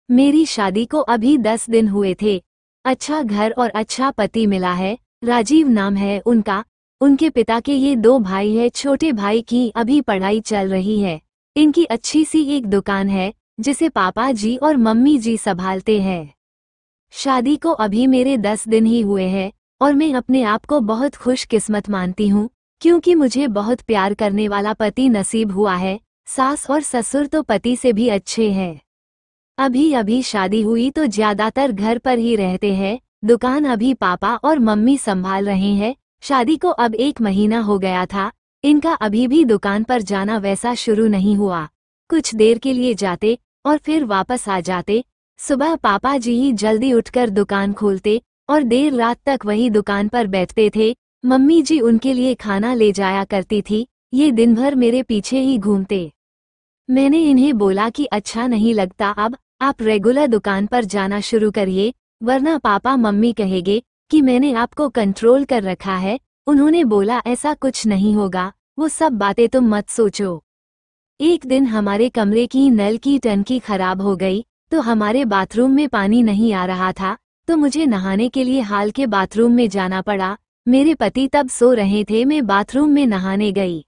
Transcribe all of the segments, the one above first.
मेरी शादी को अभी 10 दिन हुए थे। अच्छा घर और अच्छा पति मिला है, राजीव नाम है उनका। उनके पिता के ये 2 भाई है, छोटे भाई की अभी पढ़ाई चल रही है। इनकी अच्छी सी एक दुकान है जिसे पापा जी और मम्मी जी संभालते हैं। शादी को अभी मेरे 10 दिन ही हुए हैं और मैं अपने आप को बहुत खुशकिस्मत मानती हूँ क्योंकि मुझे बहुत प्यार करने वाला पति नसीब हुआ है। सास और ससुर तो पति से भी अच्छे हैं। अभी अभी शादी हुई तो ज्यादातर घर पर ही रहते हैं। दुकान अभी पापा और मम्मी संभाल रहे हैं। शादी को अब 1 महीना हो गया था। इनका अभी भी दुकान पर जाना वैसा शुरू नहीं हुआ। कुछ देर के लिए जाते और फिर वापस आ जाते। सुबह पापा जी ही जल्दी उठकर दुकान खोलते और देर रात तक वही दुकान पर बैठते थे। मम्मी जी उनके लिए खाना ले जाया करती थी। ये दिन भर मेरे पीछे ही घूमते। मैंने इन्हें बोला कि अच्छा नहीं लगता, अब आप रेगुलर दुकान पर जाना शुरू करिए, वरना पापा मम्मी कहेंगे कि मैंने आपको कंट्रोल कर रखा है। उन्होंने बोला ऐसा कुछ नहीं होगा, वो सब बातें तुम मत सोचो। एक दिन हमारे कमरे की नल की टंकी खराब हो गई तो हमारे बाथरूम में पानी नहीं आ रहा था, तो मुझे नहाने के लिए हाल के बाथरूम में जाना पड़ा। मेरे पति तब सो रहे थे। मैं बाथरूम में नहाने गई।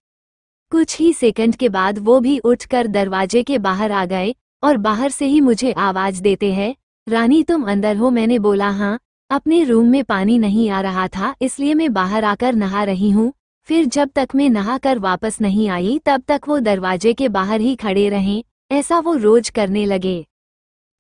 कुछ ही सेकंड के बाद वो भी उठकर दरवाजे के बाहर आ गए और बाहर से ही मुझे आवाज देते हैं, रानी तुम अंदर हो? मैंने बोला हाँ। अपने रूम में पानी नहीं आ रहा था इसलिए मैं बाहर आकर नहा रही हूँ। फिर जब तक मैं नहा कर वापस नहीं आई तब तक वो दरवाजे के बाहर ही खड़े रहे। ऐसा वो रोज करने लगे।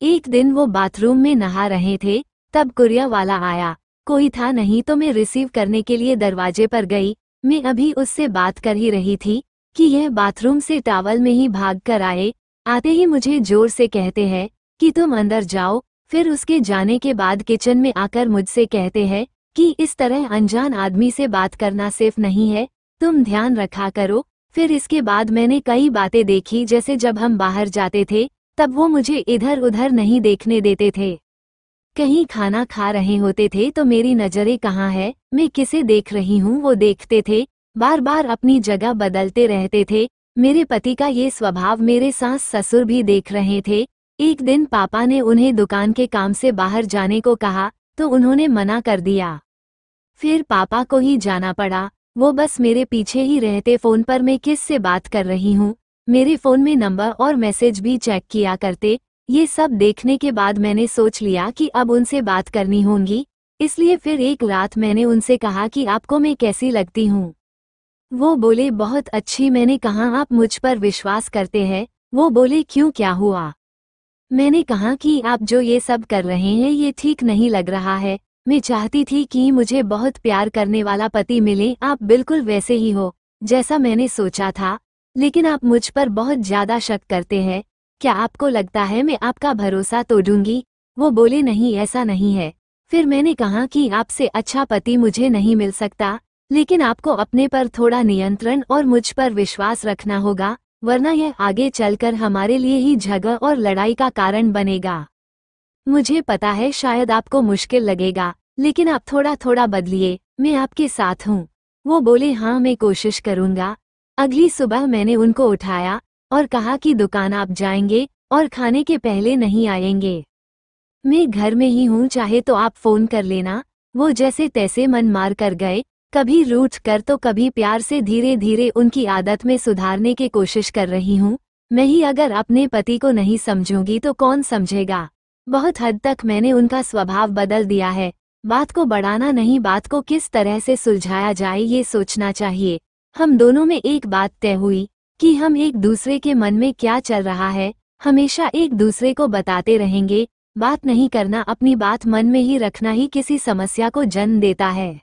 एक दिन वो बाथरूम में नहा रहे थे, तब कुरियर वाला आया। कोई था नहीं तो मैं रिसीव करने के लिए दरवाजे पर गई। मैं अभी उससे बात कर ही रही थी कि यह बाथरूम से टॉवल में ही भाग कर आए। आते ही मुझे जोर से कहते हैं कि तुम अंदर जाओ। फिर उसके जाने के बाद किचन में आकर मुझसे कहते हैं कि इस तरह अनजान आदमी से बात करना सेफ नहीं है, तुम ध्यान रखा करो। फिर इसके बाद मैंने कई बातें देखी, जैसे जब हम बाहर जाते थे तब वो मुझे इधर उधर नहीं देखने देते थे। कहीं खाना खा रहे होते थे तो मेरी नजरें कहाँ है, मैं किसे देख रही हूँ वो देखते थे। बार बार अपनी जगह बदलते रहते थे। मेरे पति का ये स्वभाव मेरे सास ससुर भी देख रहे थे। एक दिन पापा ने उन्हें दुकान के काम से बाहर जाने को कहा तो उन्होंने मना कर दिया। फिर पापा को ही जाना पड़ा। वो बस मेरे पीछे ही रहते। फोन पर मैं किस से बात कर रही हूँ, मेरे फोन में नंबर और मैसेज भी चेक किया करते। ये सब देखने के बाद मैंने सोच लिया कि अब उनसे बात करनी होगी। इसलिए फिर एक रात मैंने उनसे कहा कि आपको मैं कैसी लगती हूँ? वो बोले बहुत अच्छी। मैंने कहा आप मुझ पर विश्वास करते हैं? वो बोले क्यों, क्या हुआ? मैंने कहा कि आप जो ये सब कर रहे हैं ये ठीक नहीं लग रहा है। मैं चाहती थी कि मुझे बहुत प्यार करने वाला पति मिले। आप बिल्कुल वैसे ही हो जैसा मैंने सोचा था, लेकिन आप मुझ पर बहुत ज्यादा शक करते हैं। क्या आपको लगता है मैं आपका भरोसा तोड़ूंगी? वो बोले नहीं, ऐसा नहीं है। फिर मैंने कहा कि आपसे अच्छा पति मुझे नहीं मिल सकता, लेकिन आपको अपने पर थोड़ा नियंत्रण और मुझ पर विश्वास रखना होगा, वरना यह आगे चलकर हमारे लिए ही झगड़ा और लड़ाई का कारण बनेगा। मुझे पता है शायद आपको मुश्किल लगेगा, लेकिन आप थोड़ा थोड़ा बदलिए, मैं आपके साथ हूँ। वो बोले हाँ मैं कोशिश करूँगा। अगली सुबह मैंने उनको उठाया और कहा कि दुकान आप जाएंगे और खाने के पहले नहीं आएंगे। मैं घर में ही हूँ, चाहे तो आप फोन कर लेना। वो जैसे तैसे मन मार कर गए, कभी रूठ कर तो कभी प्यार से। धीरे धीरे उनकी आदत में सुधारने की कोशिश कर रही हूँ। मैं ही अगर अपने पति को नहीं समझूंगी तो कौन समझेगा? बहुत हद तक मैंने उनका स्वभाव बदल दिया है। बात को बढ़ाना नहीं, बात को किस तरह से सुलझाया जाए ये सोचना चाहिए। हम दोनों में एक बात तय हुई कि हम एक दूसरे के मन में क्या चल रहा है हमेशा एक दूसरे को बताते रहेंगे। बात नहीं करना, अपनी बात मन में ही रखना ही किसी समस्या को जन्म देता है।